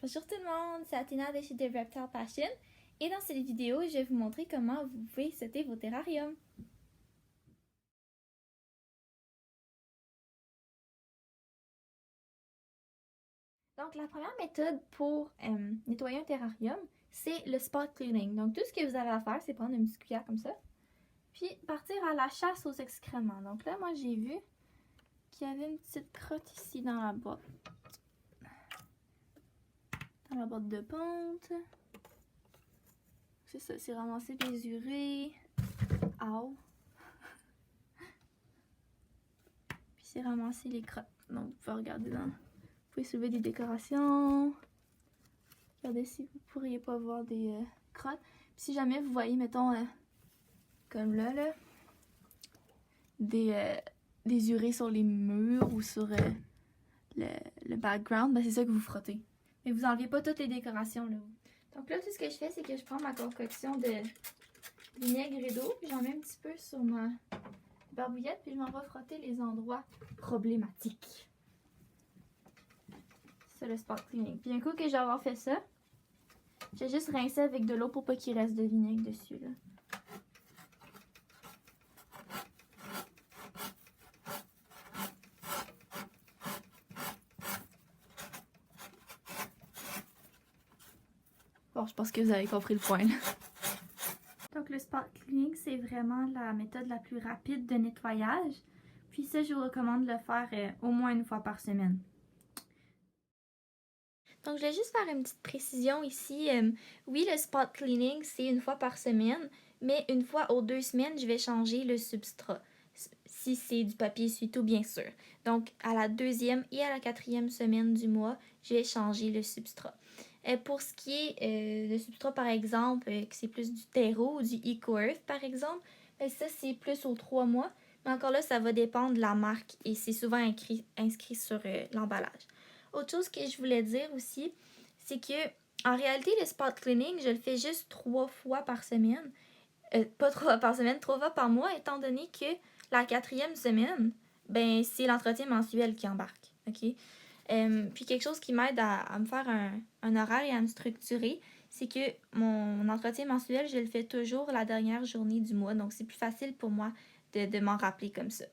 Bonjour tout le monde, c'est Athéna de chez The Reptile Passion et dans cette vidéo, je vais vous montrer comment vous pouvez setter vos terrariums. Donc la première méthode pour nettoyer un terrarium, c'est le spot cleaning. Donc tout ce que vous avez à faire, c'est prendre une petite cuillère comme ça, puis partir à la chasse aux excréments. Donc là, moi j'ai vu qu'il y avait une petite crotte ici dans la boîte. Dans la boîte de ponte. C'est ça, c'est ramasser les urées. Ow! Puis c'est ramasser les crottes. Donc vous pouvez regarder dans. Vous pouvez soulever des décorations. Regardez si vous pourriez pas voir des crottes. Puis si jamais vous voyez, mettons, comme là, des urées sur les murs ou sur le background, ben c'est ça que vous frottez. Mais vous enlevez pas toutes les décorations là. Donc là, tout ce que je fais, c'est que je prends ma concoction de vinaigre et d'eau, puis j'en mets un petit peu sur ma barbouillette, puis je m'en vais frotter les endroits problématiques. C'est le spot cleaning. Puis un coup que j'ai avoir fait ça, je vais juste rincer avec de l'eau pour pas qu'il reste de vinaigre dessus là. Bon, je pense que vous avez compris le point là. Donc le spot cleaning, c'est vraiment la méthode la plus rapide de nettoyage. Puis ça, je vous recommande de le faire au moins une fois par semaine. Donc je vais juste faire une petite précision ici. Oui, le spot cleaning, c'est une fois par semaine, mais une fois aux 2 semaines, je vais changer le substrat. Si c'est du papier essuie-tout, bien sûr. Donc à la 2e et à la 4e semaine du mois, je vais changer le substrat. Pour ce qui est de substrat, par exemple, que c'est plus du terreau ou du Eco-Earth, par exemple, ben ça, c'est plus aux 3 mois. Mais encore là, ça va dépendre de la marque et c'est souvent inscrit sur l'emballage. Autre chose que je voulais dire aussi, c'est que en réalité, le spot cleaning, je le fais juste 3 fois par semaine. Pas 3 fois par semaine, 3 fois par mois, étant donné que la 4e semaine, ben c'est l'entretien mensuel qui embarque. OK? Puis quelque chose qui m'aide à me faire un horaire et à me structurer, c'est que mon entretien mensuel, je le fais toujours la dernière journée du mois. Donc, c'est plus facile pour moi de m'en rappeler comme ça.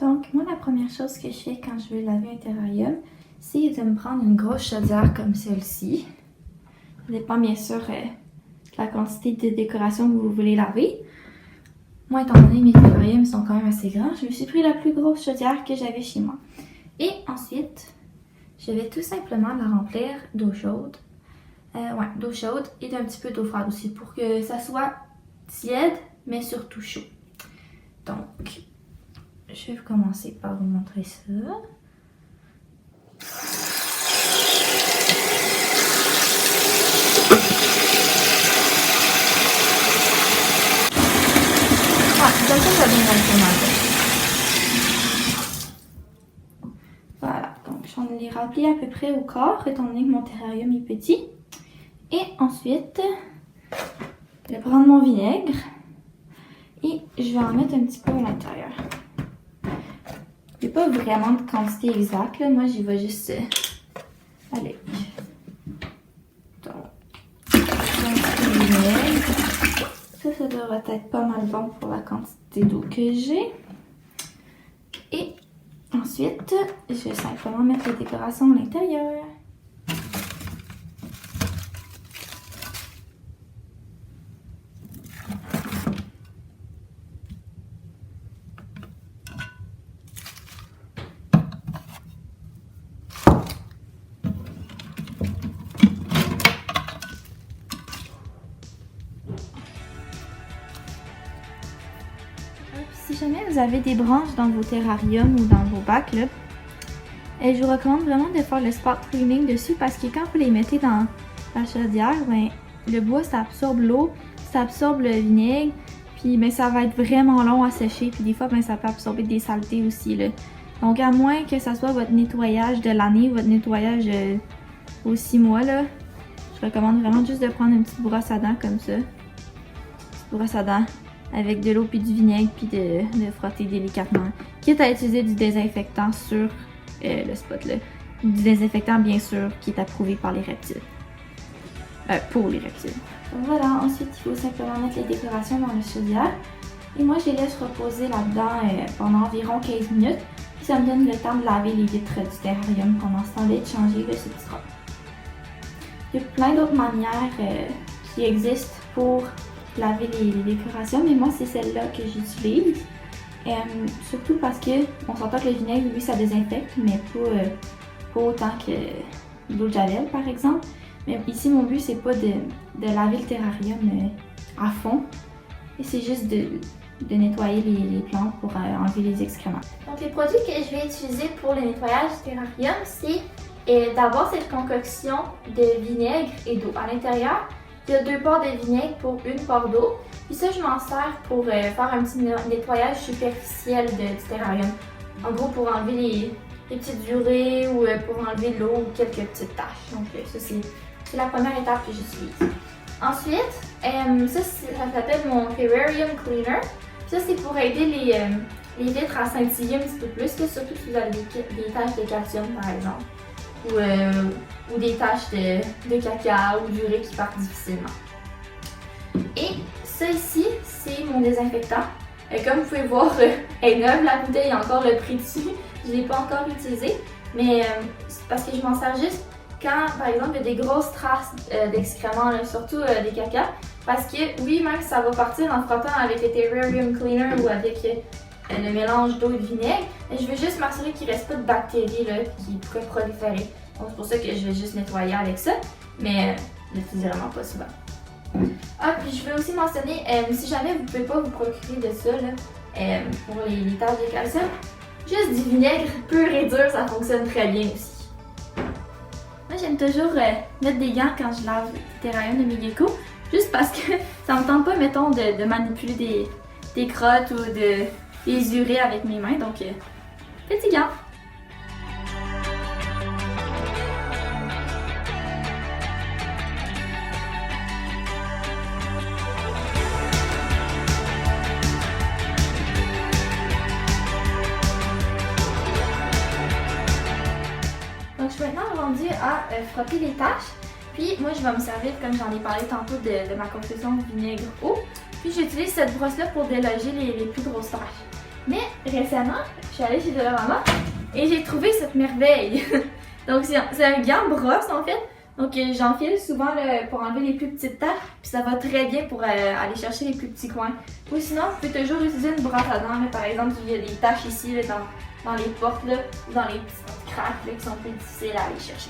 Donc, moi, la première chose que je fais quand je veux laver un terrarium, c'est de me prendre une grosse chaudière comme celle-ci. Ça dépend bien sûr de la quantité de décoration que vous voulez laver. Moi, étant donné que mes terrariums sont quand même assez grands, je me suis pris la plus grosse chaudière que j'avais chez moi. Et ensuite, je vais tout simplement la remplir d'eau chaude. D'eau chaude et d'un petit peu d'eau froide aussi pour que ça soit tiède, mais surtout chaud. Donc, je vais commencer par vous montrer ça. Ça vient directement. Voilà, donc j'en ai rempli à peu près au quart, étant donné que mon terrarium est petit. Et ensuite, je vais prendre mon vinaigre et je vais en mettre un petit peu à l'intérieur. Il n'y a pas vraiment de quantité exacte, là. Moi j'y vais juste allez. Donc, un petit peu de vinaigre. Ça devrait être pas mal bon pour la quantité d'eau que j'ai. Et ensuite, je vais simplement mettre les décorations à l'intérieur. Si jamais vous avez des branches dans vos terrariums ou dans vos bacs, là, je vous recommande vraiment de faire le spot cleaning dessus parce que quand vous les mettez dans la chaudière, ben, le bois ça absorbe l'eau, ça absorbe le vinaigre, puis ben, ça va être vraiment long à sécher, puis des fois ben, ça peut absorber des saletés aussi. Là. Donc à moins que ça soit votre nettoyage de l'année, votre nettoyage aux 6 mois, là, je recommande vraiment juste de prendre une petite brosse à dents comme ça. Une petite brosse à dents. Avec de l'eau puis du vinaigre puis de frotter délicatement. Quitte à utiliser du désinfectant sur le spot là. du désinfectant bien sûr qui est approuvé par les reptiles. Pour les reptiles. Donc voilà, ensuite il faut simplement mettre les décorations dans le chaudière. Et moi je les laisse reposer là-dedans pendant environ 15 minutes. Puis ça me donne le temps de laver les vitres du terrarium pendant ce temps-là et de changer le substrat. Il y a plein d'autres manières qui existent pour laver les décorations, mais moi c'est celle-là que j'utilise. Surtout parce que on s'entend que le vinaigre, oui, ça désinfecte, mais pas autant que l'eau de javel par exemple. Mais ici mon but c'est pas de laver le terrarium à fond, et c'est juste de nettoyer les plantes pour enlever les excréments. Donc les produits que je vais utiliser pour le nettoyage du terrarium, c'est d'abord cette concoction de vinaigre et d'eau. À l'intérieur, il y a 2 barres de vinaigre pour 1 barre d'eau. Puis ça, je m'en sers pour faire un petit nettoyage superficiel du terrarium. En gros, pour enlever les petites urées ou pour enlever l'eau ou quelques petites taches. Donc ça, c'est la première étape que j'utilise. Ensuite, ça s'appelle mon Terrarium Cleaner. Ça, c'est pour aider les vitres à scintiller un petit peu plus, surtout si vous avez des taches de calcium par exemple. Ou des taches de caca ou d'urée qui partent difficilement. Et ça ici, c'est mon désinfectant. Comme vous pouvez voir, elle est neuve, la bouteille, il y a encore le prix dessus. Je ne l'ai pas encore utilisé, mais c'est parce que je m'en sers juste quand, par exemple, il y a des grosses traces d'excréments, surtout des caca. Parce que oui, même ça va partir en frottant avec le Terrarium Cleaner ou avec le mélange d'eau et de vinaigre, mais je veux juste m'assurer qu'il ne reste pas de bactéries là, qui pourraient proliférer. Donc c'est pour ça que je vais juste nettoyer avec ça, mais je ne l'utilise vraiment pas souvent. Ah, puis je veux aussi mentionner, si jamais vous ne pouvez pas vous procurer de ça là, pour les taches de calcium, juste du vinaigre pur et dur, ça fonctionne très bien aussi. Moi j'aime toujours mettre des gants quand je lave le terrarium de mes geckos, juste parce que ça me tente pas, mettons, de manipuler des crottes ou des urées avec mes mains, donc petit gant. Donc je suis maintenant rendue à frotter les taches. Puis moi je vais me servir, comme j'en ai parlé tantôt, de ma concoction de vinaigre eau. Puis j'utilise cette brosse-là pour déloger les plus grosses taches. Mais récemment, je suis allée chez Dollarama et j'ai trouvé cette merveille. Donc c'est un gant brosse en fait. Donc j'enfile souvent pour enlever les plus petites taches. Puis ça va très bien pour aller chercher les plus petits coins. Ou sinon, vous pouvez toujours utiliser une brosse à dents. Là, par exemple, il y a des taches ici là, dans les portes là, ou dans les petites craques là, qui sont plus difficiles à aller chercher.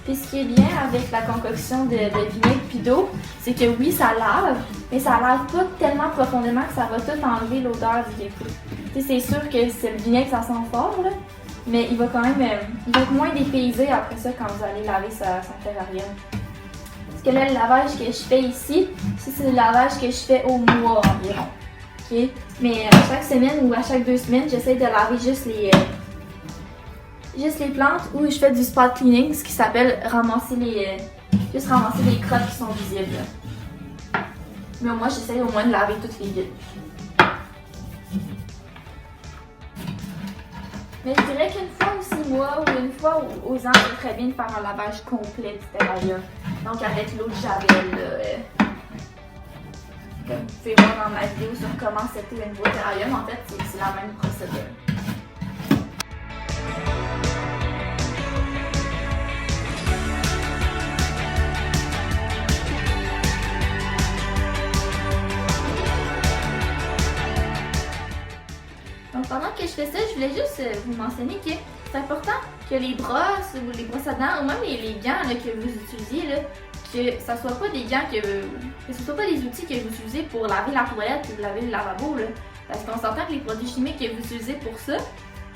Puis ce qui est bien avec la concoction de vinaigre puis d'eau, c'est que oui, ça lave, mais ça lave pas tellement profondément que ça va tout enlever l'odeur du gecko. C'est sûr que c'est le vinaigre, ça sent fort, là, mais il va quand même il va être moins dépaysé après ça quand vous allez laver son terrarium. Parce que là, le lavage que je fais ici, c'est le lavage que je fais au mois environ. Okay? Mais à chaque semaine ou à chaque 2 semaines, j'essaie de laver juste les plantes, ou je fais du spot cleaning, ce qui s'appelle ramasser les crottes qui sont visibles. Mais moi, j'essaie au moins de laver toutes les vitres. Mais je dirais qu'une fois aux 6 mois ou une fois aux ans, c'est très bien de faire un lavage complet du terrarium. Donc avec l'eau de javel, comme vous pouvez voir dans ma vidéo sur comment setter un nouveau terrarium, en fait, c'est la même procédure. Donc pendant que je fais ça, je voulais juste vous mentionner que c'est important que les brosses ou les brosses à dents, ou même les gants là, que vous utilisiez, là, que ça soit pas des gants que ce soit pas des outils que vous utilisez pour laver la toilette ou laver le lavabo. Là. Parce qu'on s'entend que les produits chimiques que vous utilisez pour ça,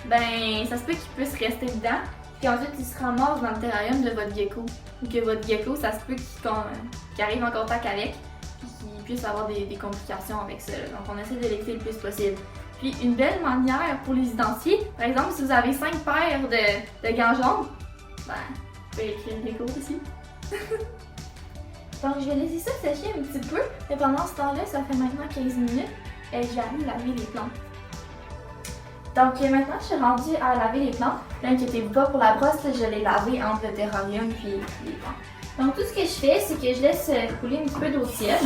ben ça se peut qu'ils puissent rester dedans, puis ensuite ils se ramassent dans le terrarium de votre gecko. Ou que votre gecko, ça se peut qu'il arrive en contact avec, puis qu'il puisse avoir des complications avec ça. Là. Donc on essaie de l'éviter le plus possible. Puis une belle manière pour les identifier, par exemple si vous avez 5 paires de gants jaunes, ben vous pouvez écrire gecko aussi. Donc je vais laisser ça sécher un petit peu, et pendant ce temps-là, ça fait maintenant 15 minutes, et je vais aller laver les plantes. Donc maintenant, je suis rendue à laver les plantes. N'inquiétez-vous pas pour la brosse, là, je l'ai lavé entre le terrarium puis les plantes. Donc tout ce que je fais, c'est que je laisse couler un petit peu d'eau tiède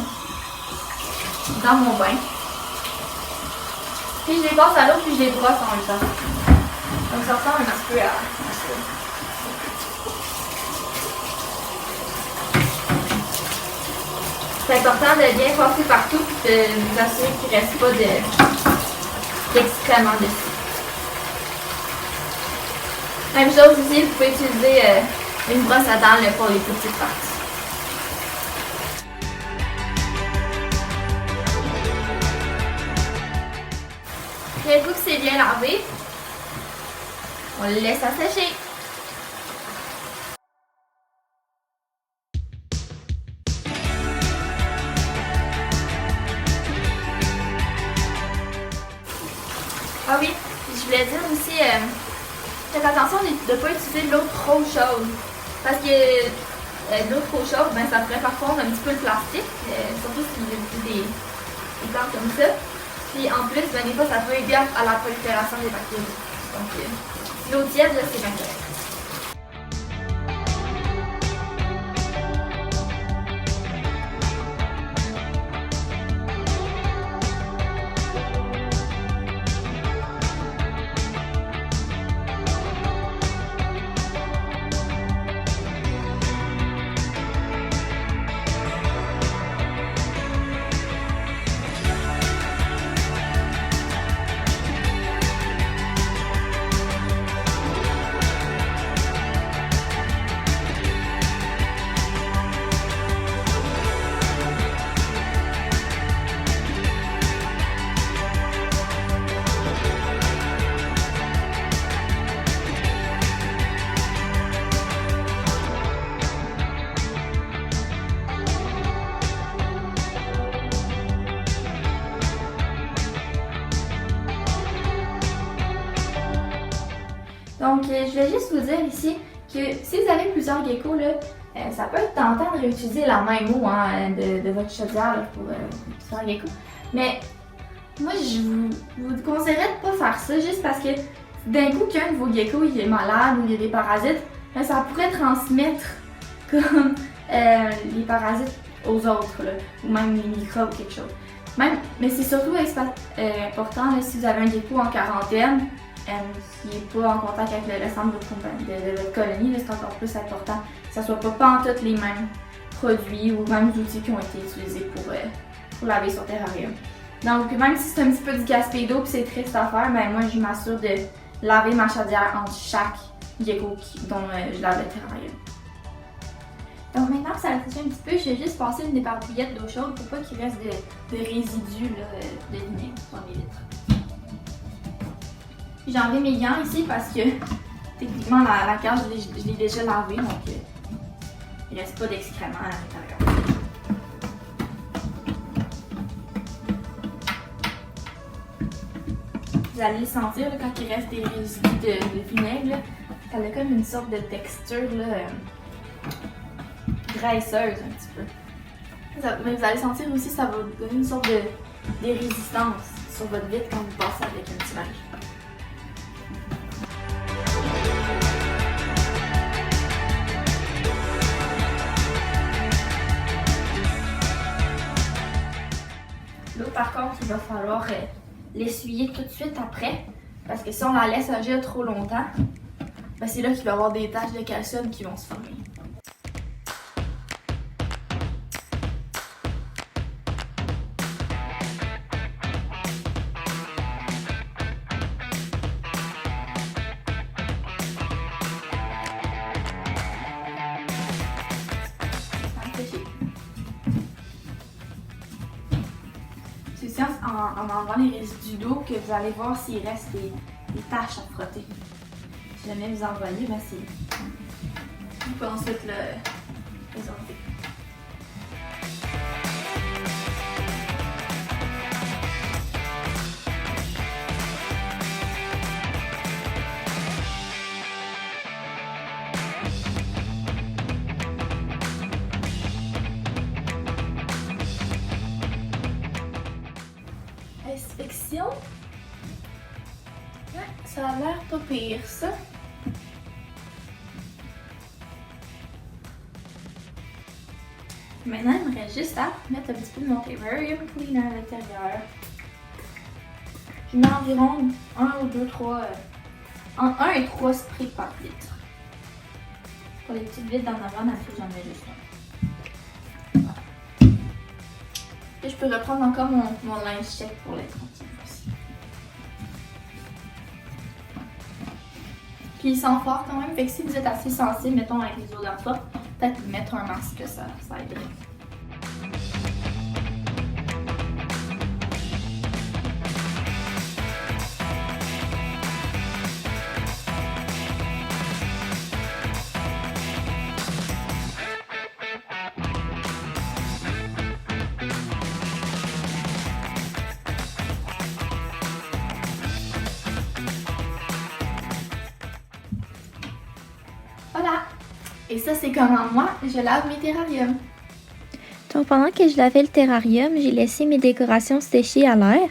dans mon bain. Puis je les passe à l'eau puis je les brosse en même temps. Donc ça ressemble un petit peu à ça. C'est important de bien passer partout et de vous assurer qu'il ne reste pas d'excréments dessus. Même chose ici, vous pouvez utiliser une brosse à dents pour les plus petites parties. Puis une fois que c'est bien lavé, on le laisse assécher. Ah oui, je voulais dire aussi, faites attention de ne pas utiliser de l'eau trop chaude. Parce que de l'eau trop chaude, ben, ça pourrait faire fondre un petit peu le plastique, surtout si vous utilisez des plantes comme ça. Puis en plus, ben, des fois, ça peut aider à la prolifération des bactéries. Donc, l'eau tiède, là, c'est bien correct. Donc, je vais juste vous dire ici que si vous avez plusieurs geckos, là, ça peut être tentant de réutiliser la même eau de votre chaudière là, pour plusieurs geckos. Mais moi, je vous conseillerais de ne pas faire ça juste parce que d'un coup, qu'un de vos geckos il est malade ou il y a des parasites, ben, ça pourrait transmettre comme les parasites aux autres, là, ou même les microbes ou quelque chose. Mais c'est surtout important là, si vous avez un gecko en quarantaine, qui n'est pas en contact avec le restant de votre colonie, c'est encore plus important que ça ne soit pas en toutes les mêmes produits ou mêmes outils qui ont été utilisés pour laver son terrarium. Donc même si c'est un petit peu du gaspillage d'eau et c'est triste à faire, ben moi je m'assure de laver ma chaudière entre chaque gecko dont je lave le terrarium. Donc maintenant que ça a séché un petit peu, je vais juste passer une débarbouillette d'eau chaude pour pas qu'il reste de résidus là, de vinaigre dans les vitres. J'ai enlevé mes gants ici parce que techniquement la cage je l'ai déjà lavée, donc il ne reste pas d'excréments à l'intérieur. Vous allez le sentir là, quand il reste des résidus de vinaigre, là, ça a comme une sorte de texture là, graisseuse un petit peu. Mais vous allez sentir aussi que ça va donner une sorte de résistance sur votre vitre quand vous passez avec un petit linge. Là, par contre, il va falloir l'essuyer tout de suite après, parce que si on la laisse agir trop longtemps, ben c'est là qu'il va y avoir des taches de calcium qui vont se former. en enlevant les résidus d'eau que vous allez voir s'il reste des taches à frotter. Si jamais vous en voyez, ben c'est... Vous pouvez ensuite les enlever. Inspection. Ouais, ça a l'air pas pire, ça. Maintenant, il me reste juste à mettre un petit peu de mon terrarium cleaner à l'intérieur. Je mets environ 1 ou 2, 3, entre 1 et 3 sprays par litre. Pour les petites vides d'en avant, d'habitude, j'en mets juste un. Voilà. Et je peux reprendre encore mon linge sec pour les tranquille aussi. Puis il sent fort quand même, fait que si vous êtes assez sensible, mettons avec les odeurs fortes, peut-être mettre un masque, ça aiderait. Voilà! Et ça, c'est comment moi, je lave mes terrariums. Donc, pendant que je lavais le terrarium, j'ai laissé mes décorations sécher à l'air.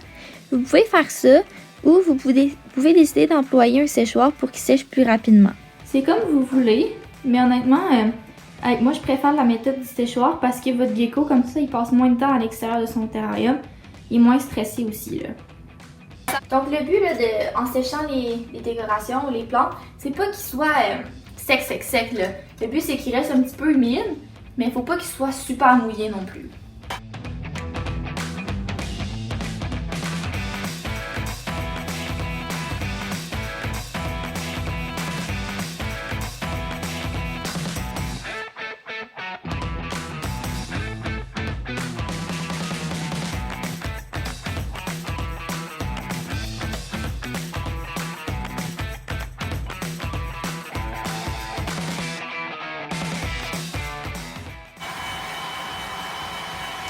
Vous pouvez faire ça ou vous pouvez décider d'employer un séchoir pour qu'il sèche plus rapidement. C'est comme vous voulez, mais honnêtement, moi, je préfère la méthode du séchoir parce que votre gecko, comme ça, il passe moins de temps à l'extérieur de son terrarium. Il est moins stressé aussi, là. Donc, le but, là, en séchant les décorations ou les plantes, c'est pas qu'il soit... sec, là. Le but, c'est qu'il reste un petit peu humide, mais il faut pas qu'il soit super mouillé non plus.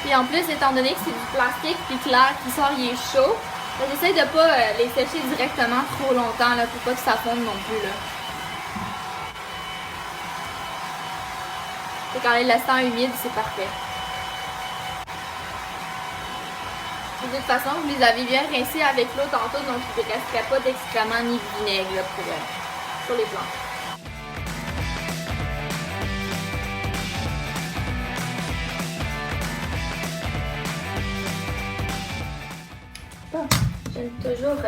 Puis en plus, étant donné que c'est du plastique puis que l'air qui sort, il est chaud, j'essaie de pas les sécher directement trop longtemps là, pour pas que ça fonde non plus. Là. Et quand les laissant humide, c'est parfait. De toute façon, vous les avez bien rincés avec l'eau tantôt, donc il ne resterait pas d'excréments ni de vinaigre là, sur les plantes. J'aime toujours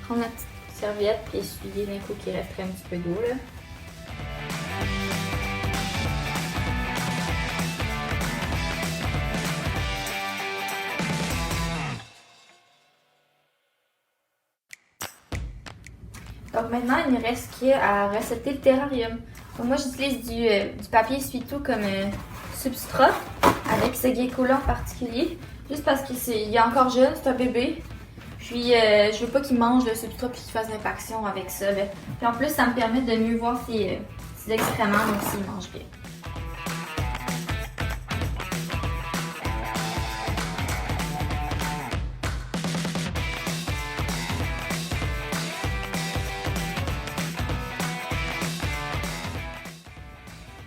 prendre la petite serviette et essuyer d'un coup qu'il resterait un petit peu d'eau là. Donc maintenant, il ne reste qu'à recéter le terrarium. Donc moi, j'utilise du papier essuie-tout comme substrat avec ce gecko-là en particulier. Juste parce qu'il est encore jeune, c'est un bébé. Puis je veux pas qu'il mange le substrat puis qu'il fasse l'impaction avec ça. Là. Puis en plus, ça me permet de mieux voir ses excréments, donc s'il mange bien.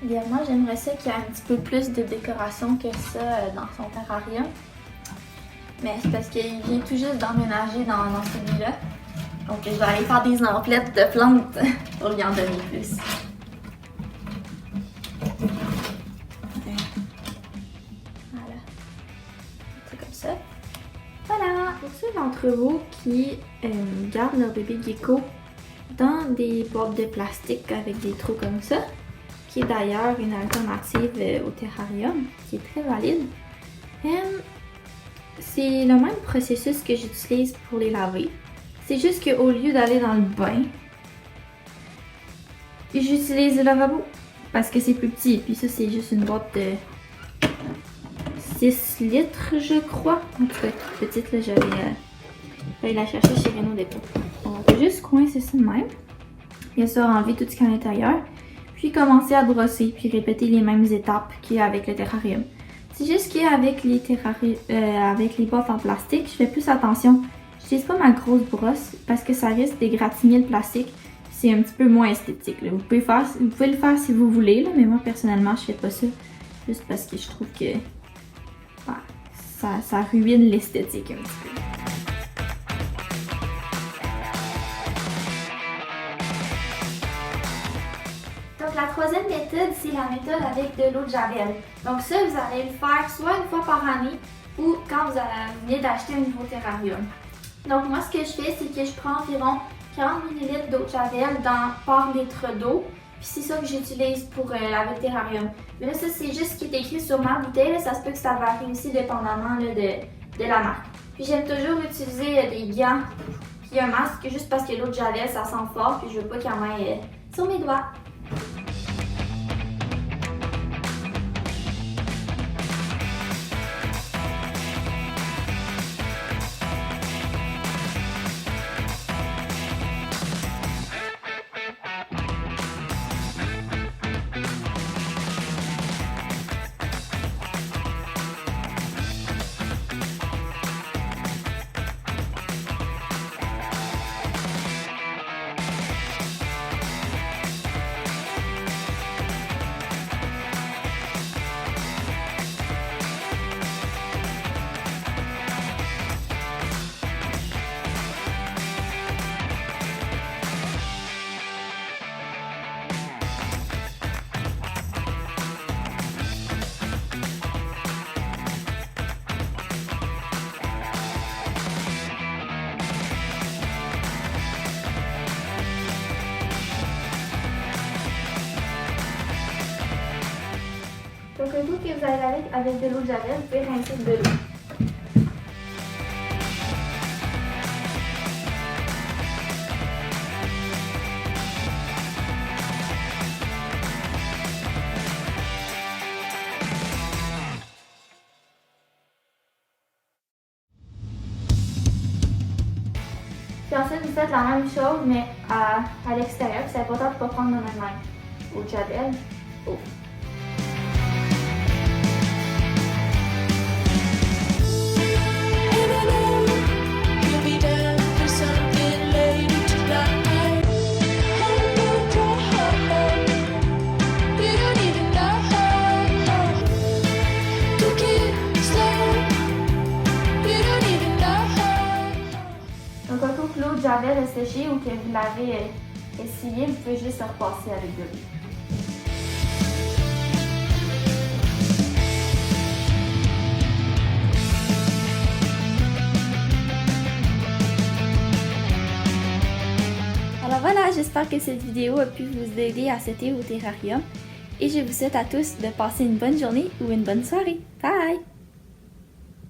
Idéalement, j'aimerais ça qu'il y ait un petit peu plus de décoration que ça dans son terrarium. Mais c'est parce qu'il vient tout juste d'emménager dans celui-là. Donc je vais aller faire des emplettes de plantes pour lui en donner plus. Voilà. C'est comme ça. Voilà! Pour ceux d'entre vous qui gardent leur bébé gecko dans des boîtes de plastique avec des trous comme ça, qui est d'ailleurs une alternative au terrarium, qui est très valide. C'est le même processus que j'utilise pour les laver. C'est juste qu'au lieu d'aller dans le bain, j'utilise le lavabo parce que c'est plus petit. Puis ça, c'est juste une boîte de 6 litres, je crois. En tout cas, toute petite, là, j'allais la chercher chez Renault Dépôt. On va juste coincer ça de même. Bien sûr, enlever tout ce qu'il y a à l'intérieur. Puis commencer à brosser, puis répéter les mêmes étapes qu'avec le terrarium. C'est juste qu'avec avec les boîtes en plastique, je fais plus attention. J'utilise pas ma grosse brosse parce que ça risque d'égratigner le plastique. C'est un petit peu moins esthétique. Là. Vous pouvez le faire si vous voulez, là, mais moi personnellement, je fais pas ça. Juste parce que je trouve que ça ruine l'esthétique un petit peu. Donc la troisième méthode, c'est la méthode avec de l'eau de javel. Donc ça, vous allez le faire soit une fois par année ou quand vous venez d'acheter un nouveau terrarium. Donc moi, ce que je fais, c'est que je prends environ 40 ml d'eau de javel par litre d'eau. Puis c'est ça que j'utilise pour laver le terrarium. Mais là, ça, c'est juste ce qui est écrit sur ma bouteille. Là. Ça se peut que ça varie aussi dépendamment là, de la marque. Puis j'aime toujours utiliser des gants puis un masque juste parce que l'eau de javel, ça sent fort. Puis je veux pas qu'il y en ait sur mes doigts. Donc, un coup que vous allez laver avec de l'eau de javel, vous pouvez rincer de l'eau. Puis ensuite, vous faites la même chose, mais à l'extérieur. C'est important de ne pas prendre de même main. Eau de javel, eau. Donc, un coup que l'eau de javel a séché ou que vous l'avez essuyé, vous pouvez juste repasser avec de l'eau. Alors voilà, j'espère que cette vidéo a pu vous aider à setter au terrarium. Et je vous souhaite à tous de passer une bonne journée ou une bonne soirée. Bye!